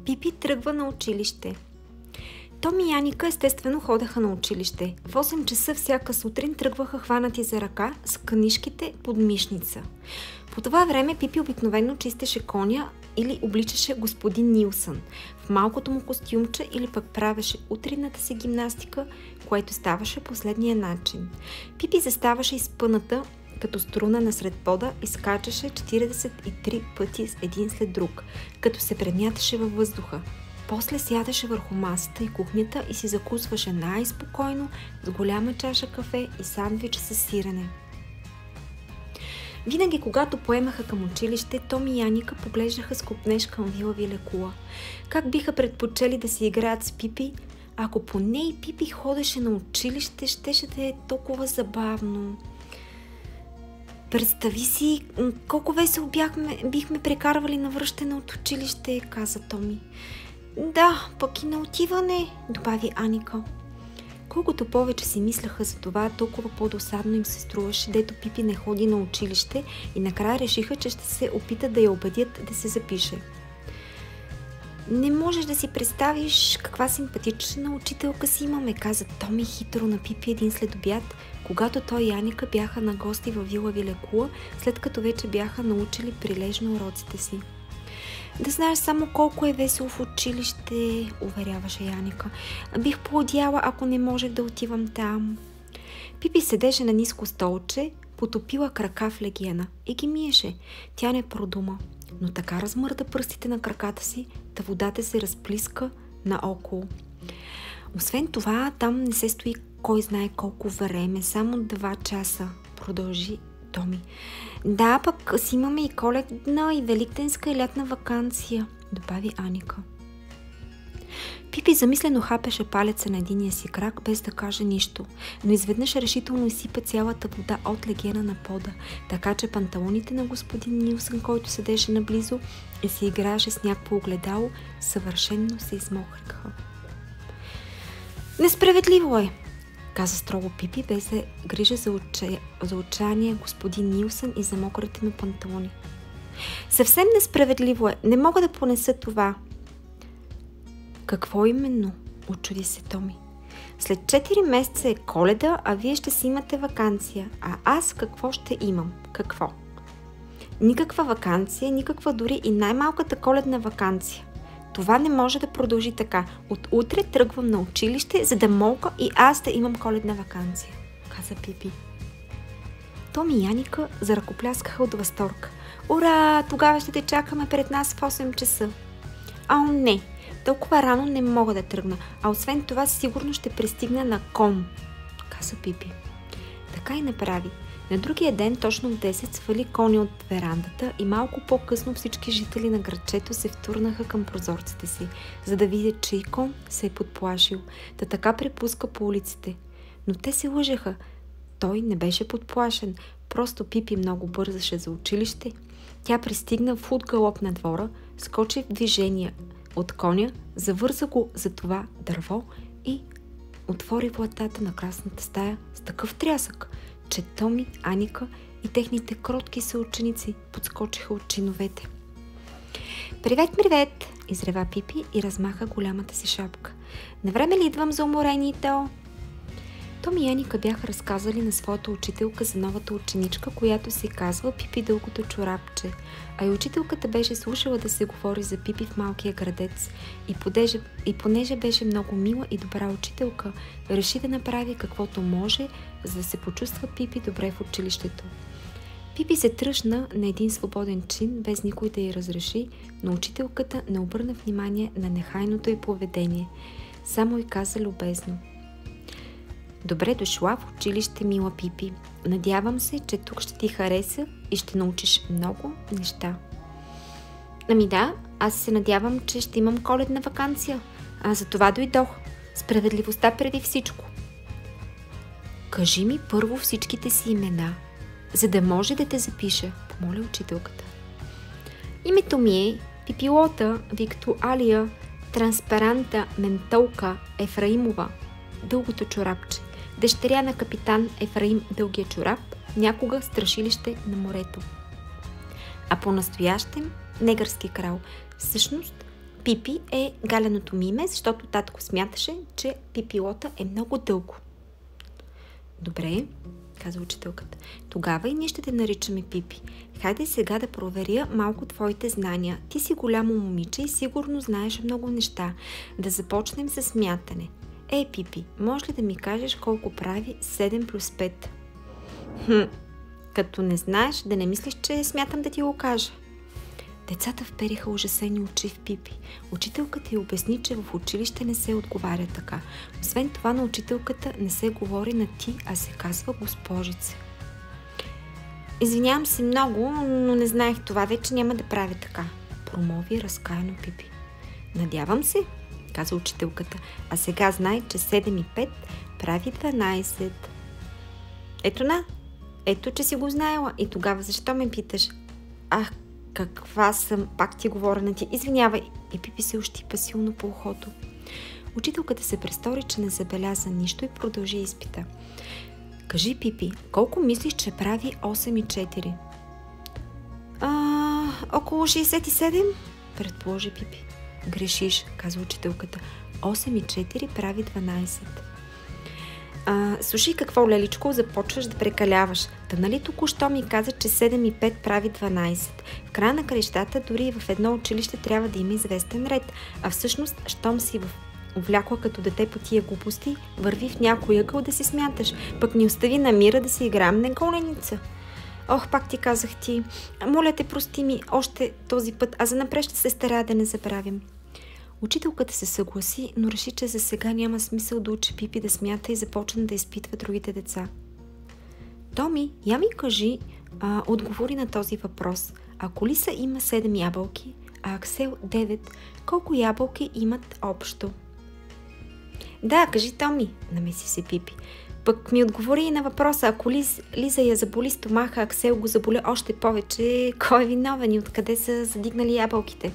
Пипи тръгва на училище. Том и Яника естествено ходеха на училище. В 8 часа всяка сутрин тръгваха хванати за ръка с книжките под мишница. По това време Пипи обикновено чистеше коня или обличаше господин Нилсън в малкото му костюмче или пък правеше утринната си гимнастика, което ставаше последния начин. Пипи заставаше изпъната като струна насред пода и скачаше 43 пъти един след друг, като се премяташе във въздуха. После сядаше върху масата и кухнята и си закусваше най-спокойно с голяма чаша кафе и сандвич с сирене. Винаги, когато поемаха към училище, Том и Яника поглеждаха с копнеж към Вила Вилекула. Как биха предпочели да си играят с Пипи, ако поне и Пипи ходеше на училище, щеше да е толкова забавно. Представи си колко весело бихме прекарвали на връщане от училище, каза Томи. Да, пък и на отиване, добави Аника. Колкото повече си мислеха за това, толкова по-досадно им се струваше, дето Пипи не ходи на училище и накрая решиха, че ще се опитат да я убедят да се запише. Не можеш да си представиш каква симпатична учителка си имаме, каза Томи хитро на Пипи един следобед, когато той и Аника бяха на гости във Вила Вилекула, след като вече бяха научили прилежно уроците си. Да знаеш само колко е весело в училище, уверяваше Яника. Бих поудяла, ако не можех да отивам там. Пипи седеше на ниско столче, потопила крака в легена и ги миеше. Тя не продума, но така размърда пръстите на краката си, та водата се разплиска наоколо. Освен това, там не се стои кой знае колко време, само 2 часа, продължи Томи. Да, пък си имаме и коледна, и великденска, и лятна ваканция, добави Аника. Пипи замислено хапеше палеца на единия си крак, без да каже нищо, но изведнъж решително изсипа цялата вода от легена на пода, така че панталоните на господин Нилсън, който седеше наблизо и се играеше с някакво огледало, съвършенно се измокриха. Несправедливо е, каза строго Пипи, без да грижа за отчаяние господин Нилсън и за мокрите му панталони. Съвсем несправедливо е. Не мога да понеса това. Какво именно? Очуди се Томи. След 4 месеца е Коледа, а вие ще си имате ваканция. А аз какво ще имам? Какво? Никаква ваканция, никаква дори и най-малката коледна ваканция. Това не може да продължи така. От утре тръгвам на училище, за да мога и аз да имам коледна ваканция, каза Пипи. Том и Яника заръкопляскаха от възторг. Ура! Тогава ще те чакаме пред нас в 8 часа. Не, толкова рано не мога да тръгна, а освен това сигурно ще пристигна на кон, каза Пипи. Така и направи. На другия ден, точно в 10, свали коня от верандата и малко по-късно всички жители на градчето се втурнаха към прозорците си, за да видят, че и кон се е подплашил, да така препуска по улиците. Но те се лъжеха. Той не беше подплашен, просто Пипи много бързаше за училище. Тя пристигна в худ галоп на двора, скочи в движение от коня, завърза го за това дърво и отвори вратата на красната стая с такъв трясък, че Томи, Аника и техните кротки съученици подскочиха от чиновете. Привет, привет! Изрева Пипи и размаха голямата си шапка. Навреме ли идвам за уморените? Том и Аника бяха разказали на своята учителка за новата ученичка, която се казва Пипи дългото чорапче, а и учителката беше слушала да се говори за Пипи в малкия градец и понеже беше много мила и добра учителка, реши да направи каквото може, за да се почувства Пипи добре в училището. Пипи се тръщна на един свободен чин, без никой да й разреши, но учителката не обърна внимание на нехайното й поведение. Само й каза любезно: Добре дошла в училище, мила Пипи. Надявам се, че тук ще ти хареса и ще научиш много неща. Ами да, аз се надявам, че ще имам коледна ваканция. За това дойдох. Справедливостта преди всичко. Кажи ми първо всичките си имена, за да може да те запиша, помоли учителката. Името ми е Пипилота Виктуалия Транспаранта Ментолка Ефраимова, дългото чорапче, дъщеря на капитан Ефраим Дългия чорап, някога страшилище на морето. А по-настоящем негърски крал, всъщност Пипи е галеното ми име, защото татко смяташе, че пипилота е много дълго. Добре, каза учителката. Тогава и ние ще те наричаме Пипи. Хайде сега да проверя малко твоите знания. Ти си голямо момиче и сигурно знаеш много неща. Да започнем с смятане. Пипи, може ли да ми кажеш колко прави 7 плюс 5? Като не знаеш, да не мислиш, че смятам да ти го кажа. Децата впериха ужасени очи в Пипи. Учителката й обясни, че в училище не се отговаря така. Освен това на учителката не се говори на ти, а се казва госпожица. Извинявам се много, но не знаех това. Вече няма да правя така, промови разкаяно Пипи. Надявам се, каза учителката. А сега знай, че 7 и 5 прави 12. Ето, че си го знаела. И тогава защо ме питаш? Ах, каква съм, пак ти говоря на ти. Извинявай. И Пипи се ощипа силно по ухото. Учителката се престори, че не забеляза нищо и продължи изпита. Кажи, Пипи, колко мислиш, че прави 8 и 4? Около 67, предположи Пипи. Грешиш, каза учителката. 8 и 4 прави 12. Слушай какво, леличко, започваш да прекаляваш. Та нали току-що ми каза, че 7 и 5 прави 12. В края на краищата дори в едно училище трябва да има известен ред. А всъщност, щом си увлякла като дете по тия глупости, върви в някой ъгъл да си смяташ. Пък ни остави на мира да си играем на голеница. Ох, пак ти казах ти. Моля те, прости ми още този път, а занапред ще се старая да не забравям. Учителката се съгласи, но реши, че за сега няма смисъл да учи Пипи да смята и започна да изпитва другите деца. Томи, я ми кажи, отговори на този въпрос. Ако Лиса има 7 ябълки, а Аксел 9, колко ябълки имат общо? Да, кажи, Томи, намеси се Пипи. Пък ми отговори и на въпроса, ако Лиза я заболи стомаха, Аксел го заболи още повече, кой е виновен и откъде са задигнали ябълките?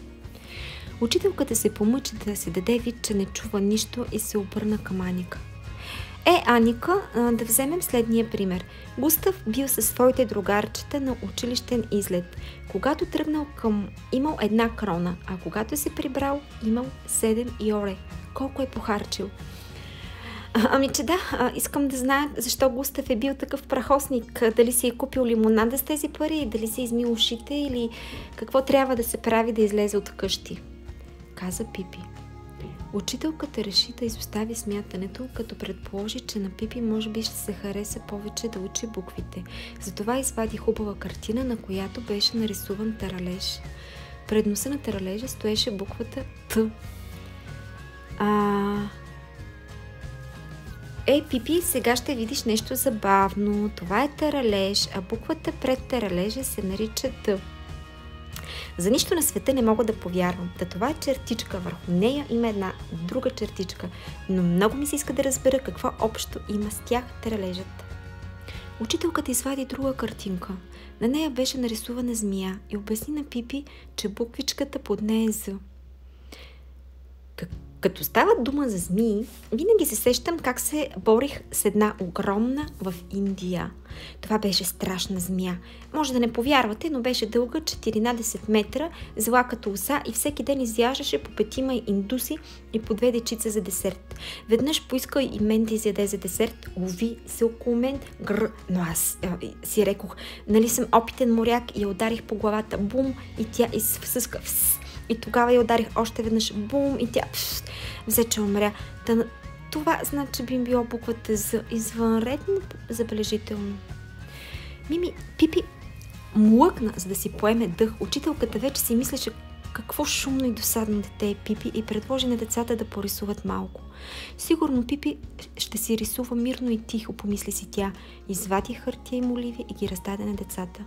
Учителката се помъчи да се даде вид, че не чува нищо и се обърна към Аника. Аника, да вземем следния пример. Густав бил със своите другарчета на училищен излет. Когато тръгнал имал 1 крона, а когато се прибрал, имал 7 йоре. Колко е похарчил? Че да, искам да знае защо Густав е бил такъв прахосник. Дали си е купил лимонада с тези пари, дали си измил ушите или какво трябва да се прави да излезе от къщи, каза Пипи. Учителката реши да изостави смятането, като предположи, че на Пипи може би ще се хареса повече да учи буквите. Затова извади хубава картина, на която беше нарисуван таралеж. Пред носа на таралежа стоеше буквата Т. Пипи, сега ще видиш нещо забавно. Това е таралеж, а буквата пред таралежа се нарича Т. За нищо на света не мога да повярвам. Това е чертичка, върху нея има една друга чертичка, но много ми се иска да разбера какво общо има с тях таралежът. Учителката извади друга картинка. На нея беше нарисувана змия и обясни на Пипи, че буквичката под нея е З. Като става дума за змии, винаги се сещам как се борих с една огромна в Индия. Това беше страшна змия. Може да не повярвате, но беше дълга 14 метра, зла като оса и всеки ден изяждаше по 5 индуси и по 2 дечица за десерт. Веднъж поиска и мен да изяде за десерт, лови се около мен, но аз си рекох, нали съм опитен моряк и я ударих по главата, бум, и тя изсъска. И тогава я ударих още веднъж, бум, и тя взе, че умря. Това значи би било буквата за извънредно забележително. Пипи млъкна, за да си поеме дъх. Учителката вече си мислеше какво шумно и досадно дете е Пипи и предложи на децата да порисуват малко. Сигурно Пипи ще си рисува мирно и тихо, помисли си тя. Извади хартия и моливи и ги раздаде на децата.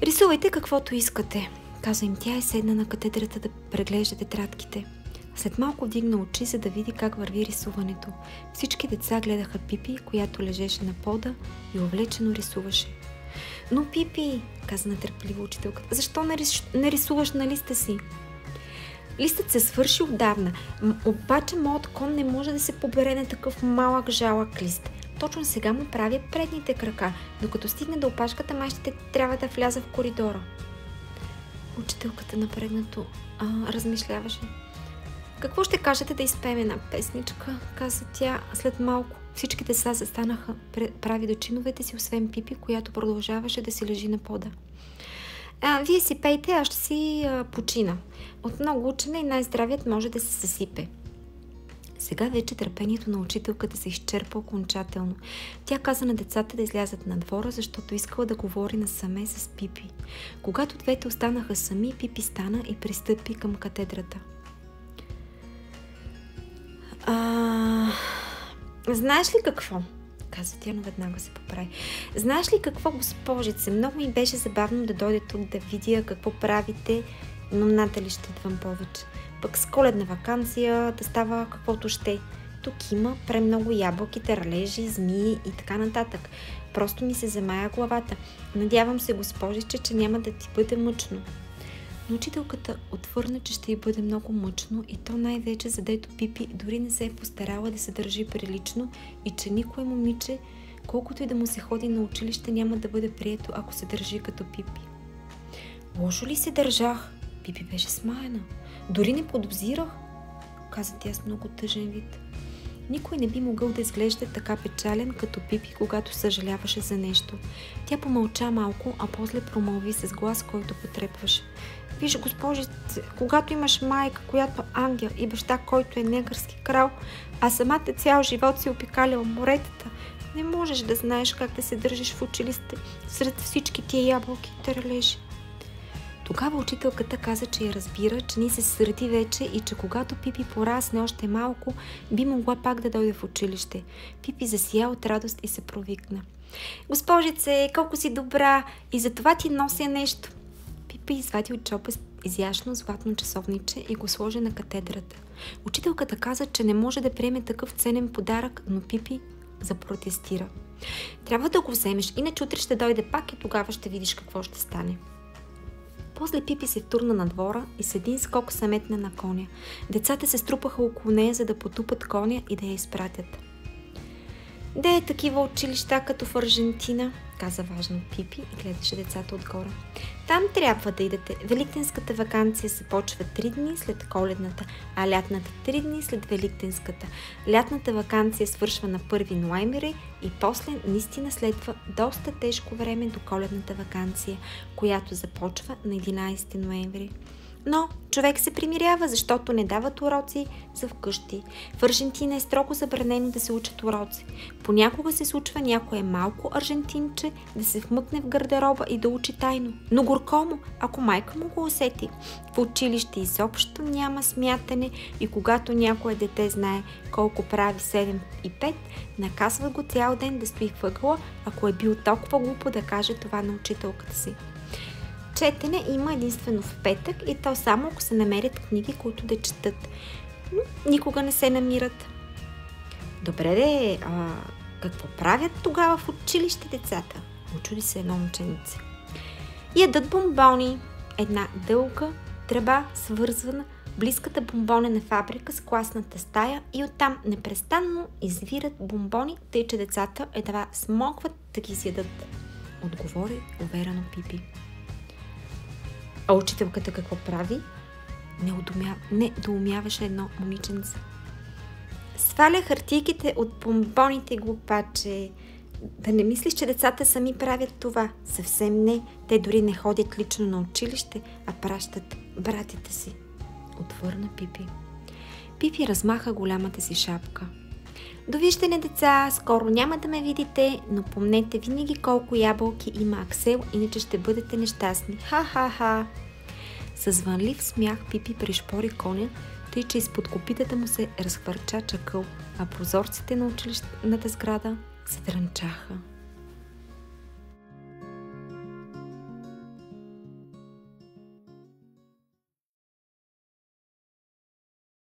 Рисувайте каквото искате, каза им тя и седна на катедрата да преглежда тетрадките. След малко вдигна очи, за да види как върви рисуването. Всички деца гледаха Пипи, която лежеше на пода и увлечено рисуваше. Но, Пипи, каза нетърпеливо учителката, защо не рисуваш на листа си? Листът се свърши отдавна, обаче моят кон не може да се побере на такъв малък жалък лист. Точно сега му правя предните крака, докато стигне до опашката, май ще трябва да вляза в коридора. Учителката напрегнато размишляваше. Какво ще кажете да изпеем една песничка, каза тя след малко. Всички деца застанаха прави до чиновете си, освен Пипи, която продължаваше да си лежи на пода. Вие си пейте, аз ще си почина. От много учене и най-здравият може да се съсипе. Сега вече търпението на учителката се изчерпа окончателно. Тя каза на децата да излязат на двора, защото искала да говори насаме с Пипи. Когато двете останаха сами, Пипи стана и пристъпи към катедрата. Знаеш ли какво? Каза тя, но веднага се поправи. Знаеш ли какво, госпожице? Много ми беше забавно да дойде тук да видя какво правите, но надали ще идвам повече. Пък с коледна ваканция да става каквото ще. Тук има премного ябълки, търлежи, змии и така нататък. Просто ми се замая главата. Надявам се, госпожиче, че няма да ти бъде мъчно. Но учителката отвърна, че ще й бъде много мъчно и то най-вече, задето Пипи дори не се е постарала да се държи прилично и че никой момиче, колкото и да му се ходи на училище, няма да бъде прието, ако се държи като Пипи. Лошо ли се държах? Пипи беше смаяна. Дори не подозирах, каза тя с много тъжен вид. Никой не би могъл да изглежда така печален като Пипи, когато съжаляваше за нещо. Тя помълча малко, а после промълви с глас, който потрепваше. Виж, госпожице, когато имаш майка, която е ангел, и баща, който е негърски крал, а самата цял живот си опикалял моретата, не можеш да знаеш как да се държиш в училище сред всички тия ябълки и търлежи. Тогава учителката каза, че я разбира, че не се сърди вече и че когато Пипи порасне още малко, би могла пак да дойде в училище. Пипи засия от радост и се провикна. Госпожице, колко си добра, и за това ти нося нещо. Пипи извади от джоба изящно златно часовниче и го сложи на катедрата. Учителката каза, че не може да приеме такъв ценен подарък, но Пипи запротестира. Трябва да го вземеш, иначе утре ще дойде пак и тогава ще видиш какво ще стане. После Пипи се втурна на двора и с един скок се метна на коня. Децата се струпаха около нея, за да потупат коня и да я изпратят. Де е такива училища като в Аржентина, каза важно Пипи и гледаше децата отгоре. Там трябва да идете. Великденската ваканция се почва 3 дни след коледната, а лятната 3 дни след великденската. Лятната ваканция свършва на 1 ноември и после наистина следва доста тежко време до коледната ваканция, която започва на 11 ноември. Но човек се примирява, защото не дават уроци за вкъщи. В Аржентина е строго забранено да се учат уроци. Понякога се случва някое малко аржентинче да се вмъкне в гардероба и да учи тайно. Но горко му, ако майка му го усети. В училище изобщо няма смятане и когато някое дете знае колко прави 7 и 5, наказва го цял ден да стои въгъла, ако е бил толкова глупо да каже това на учителката си. Четене има единствено в петък и то само ако се намерят книги, които да четат. Но никога не се намират. Добре де, какво правят тогава в училище децата? Учуди се едно момченце. Ядат бомбони. Една дълга тръба, свързвана близката бомбонена фабрика с класната стая и оттам непрестанно извират бомбони, тъй че децата едва смогват да ги изядат. Отговори уверено Пипи. А учителката какво прави? Не доумяваше едно момиченце. Сваля хартийките от бомбоните, глупаче. Да не мислиш, че децата сами правят това. Съвсем не. Те дори не ходят лично на училище, а пращат братята си. Отвърна Пипи. Пипи размаха голямата си шапка. Довиждане, деца, скоро няма да ме видите, но помнете винаги колко ябълки има Аксел, иначе ще бъдете нещастни. Ха-ха-ха! С вълнлив смях Пипи пришпори коня, тъй че изпод копитата му се разхвърча чакъл, а прозорците на училищната сграда се дрънчаха.